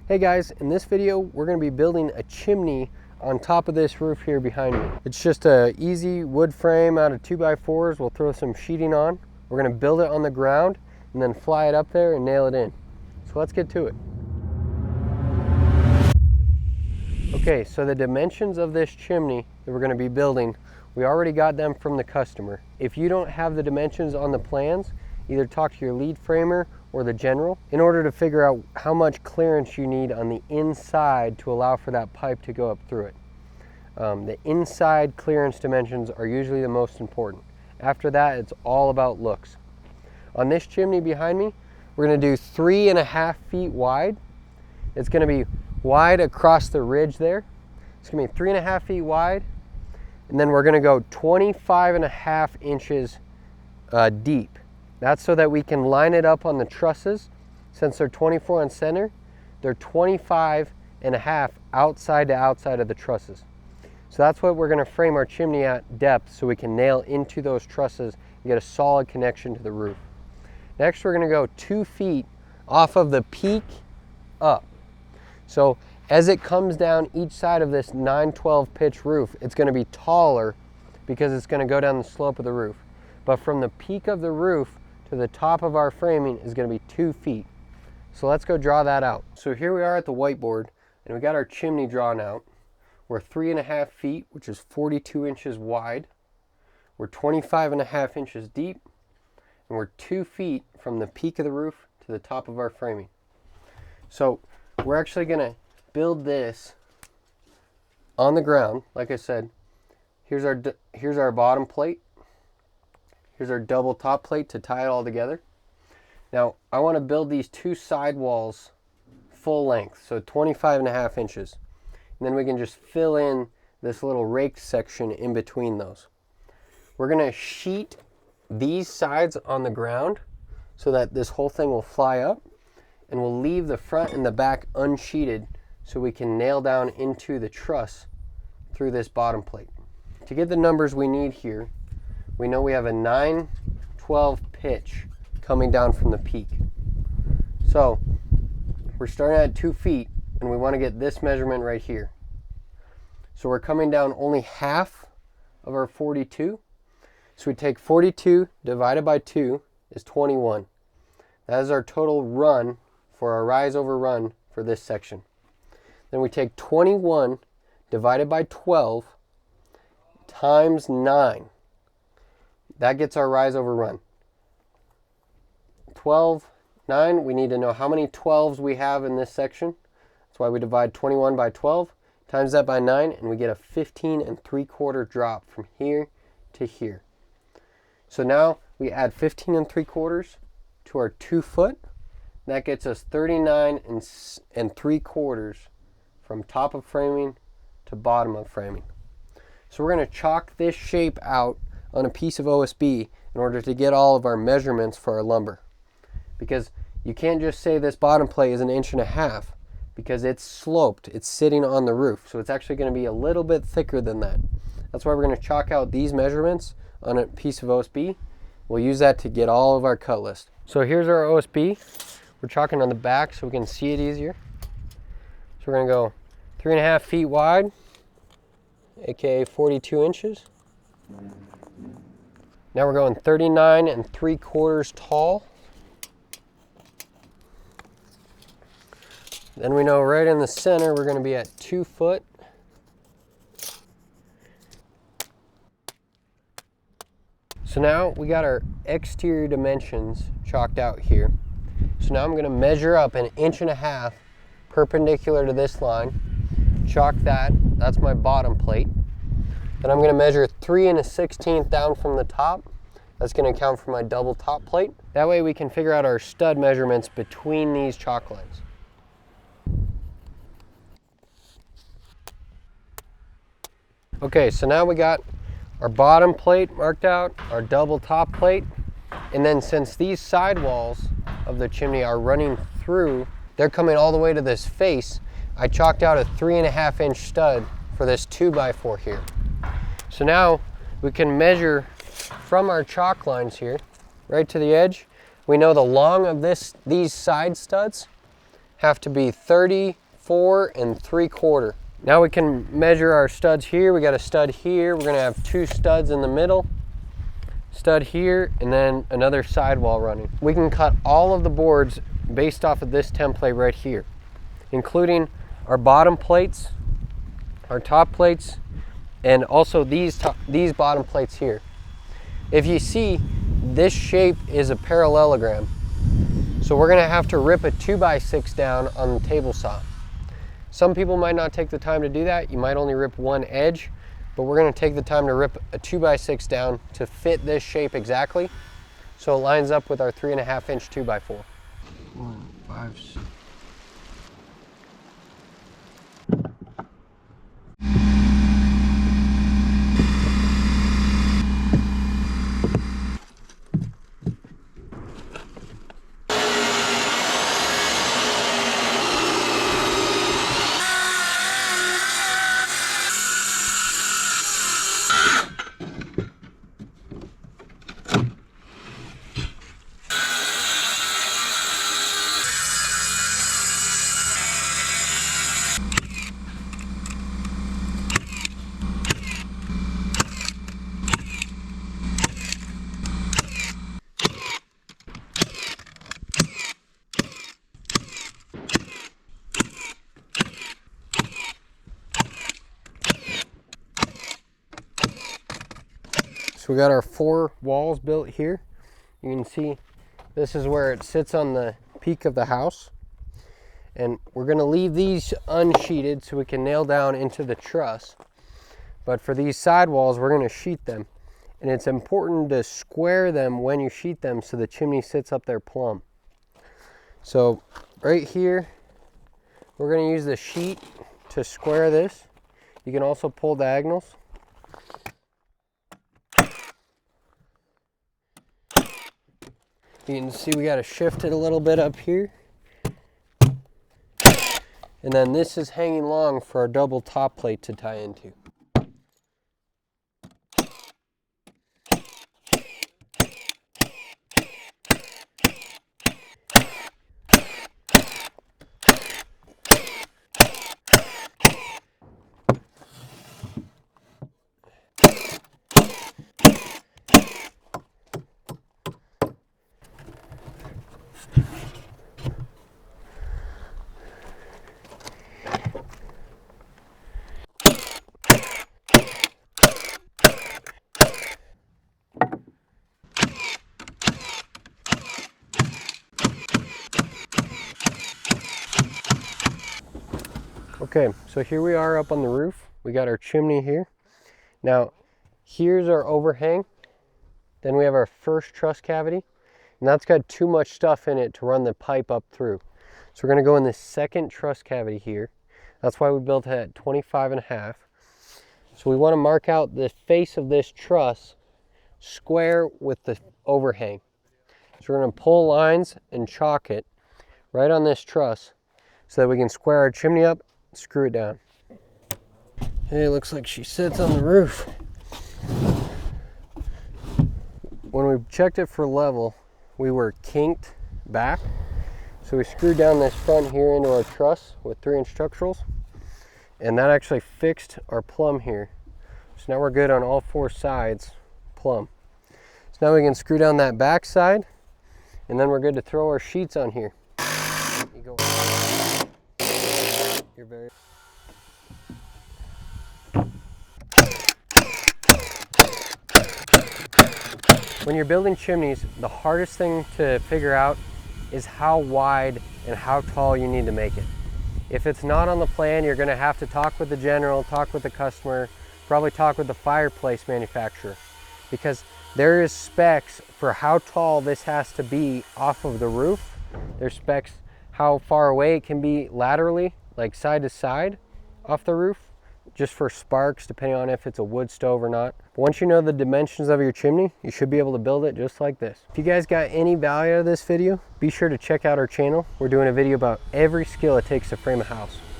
Hey guys, in this video we're going to be building a chimney on top of this roof here behind me. It's just a easy wood frame out of 2x4s. We'll throw some sheeting on. We're going to build it on the ground and then fly it up there and nail it in. So let's get to it. Okay, so the dimensions of this chimney that we're going to be building, we already got them from the customer. If you don't have the dimensions on the plans, either talk to your lead framer or the general in order to figure out how much clearance you need on the inside to allow for that pipe to go up through it. The inside clearance dimensions are usually the most important. After that, it's all about looks. On this chimney behind me, we're going to do 3.5 feet wide. It's going to be wide across the ridge there. It's going to be 3.5 feet wide, and then we're going to go 25.5 inches deep. That's so that we can line it up on the trusses. Since they're 24 on center, they're 25.5 outside to outside of the trusses. So that's what we're going to frame our chimney at depth, so we can nail into those trusses and get a solid connection to the roof. Next, we're going to go 2 feet off of the peak up. So as it comes down each side of this 9/12 pitch roof, it's going to be taller because it's going to go down the slope of the roof. But from the peak of the roof to the top of our framing is going to be 2 feet. So let's go draw that out. So here we are at the whiteboard, and we got our chimney drawn out. We're 3.5 feet, which is 42 inches wide. We're 25.5 inches deep, and we're 2 feet from the peak of the roof to the top of our framing. So we're actually going to build this on the ground. Like I said, here's our bottom plate. Here's our double top plate to tie it all together. Now, I want to build these two side walls full length, so 25.5 inches. And then we can just fill in this little rake section in between those. We're going to sheet these sides on the ground so that this whole thing will fly up, and we'll leave the front and the back unsheeted so we can nail down into the truss through this bottom plate. To get the numbers we need here, we know we have a 9/12 pitch coming down from the peak. So we're starting at 2 feet, and we want to get this measurement right here. So we're coming down only half of our 42. So we take 42 divided by 2 is 21. That is our total run for our rise over run for this section. Then we take 21 divided by 12 times 9. That gets our rise over run. 12, 9, we need to know how many 12s we have in this section. That's why we divide 21 by 12, times that by 9, and we get a 15.75 drop from here to here. So now we add 15.75 to our 2 foot. That gets us 39.75 from top of framing to bottom of framing. So we're going to chalk this shape out on a piece of OSB in order to get all of our measurements for our lumber. Because you can't just say this bottom plate is 1.5 inches, because it's sloped, it's sitting on the roof. So it's actually going to be a little bit thicker than that. That's why we're going to chalk out these measurements on a piece of OSB. We'll use that to get all of our cut list. So here's our OSB. We're chalking on the back so we can see it easier. So we're going to go 3.5 feet wide, aka 42 inches. Now we're going 39.75 tall. Then we know right in the center we're going to be at 2 foot. So now we got our exterior dimensions chalked out here. So now I'm going to measure up 1.5 inches perpendicular to this line. Chalk that. That's my bottom plate. Then I'm going to measure 3 1/16 down from the top. That's going to count for my double top plate. That way we can figure out our stud measurements between these chalk lines. Okay, so now we got our bottom plate marked out, our double top plate, and then since these side walls of the chimney are running through, they're coming all the way to this face, I chalked out a 3.5 inch stud for this 2x4 here. So now we can measure from our chalk lines here right to the edge. We know the long of these side studs have to be 34 3/4. Now we can measure our studs here. We got a stud here. We're gonna have 2 studs in the middle, stud here, and then another sidewall running. We can cut all of the boards based off of this template right here, including our bottom plates, our top plates, and also these bottom plates here. If you see, this shape is a parallelogram. So we're gonna have to rip a 2x6 down on the table saw. Some people might not take the time to do that. You might only rip one edge, but we're gonna take the time to rip a 2x6 down to fit this shape exactly, so it lines up with our 3.5 inch 2x4. 1, 5, 6. So we got our 4 walls built here. You can see this is where it sits on the peak of the house. And we're gonna leave these unsheeted so we can nail down into the truss. But for these sidewalls, we're gonna sheet them. And it's important to square them when you sheet them so the chimney sits up there plumb. So right here, we're gonna use the sheet to square this. You can also pull diagonals. You can see we got to shift it a little bit up here. And then this is hanging long for our double top plate to tie into. Okay, so here we are up on the roof. We got our chimney here. Now, here's our overhang. Then we have our first truss cavity, and that's got too much stuff in it to run the pipe up through. So we're gonna go in the second truss cavity here. That's why we built it at 25.5. So we wanna mark out the face of this truss square with the overhang. So we're gonna pull lines and chalk it right on this truss so that we can square our chimney up, screw it down. Hey, looks like she sits on the roof. When we checked it for level, we were kinked back. So we screwed down this front here into our truss with 3-inch structurals, and that actually fixed our plumb here. So now we're good on all 4 sides plumb. So now we can screw down that back side, and then we're good to throw our sheets on here. You go. You're very... When you're building chimneys, the hardest thing to figure out is how wide and how tall you need to make it. If it's not on the plan, you're gonna have to talk with the general, talk with the customer, probably talk with the fireplace manufacturer, because there is specs for how tall this has to be off of the roof. There's specs how far away it can be laterally, like side to side off the roof, just for sparks, depending on if it's a wood stove or not. But once you know the dimensions of your chimney, you should be able to build it just like this. If you guys got any value out of this video, be sure to check out our channel. We're doing a video about every skill it takes to frame a house.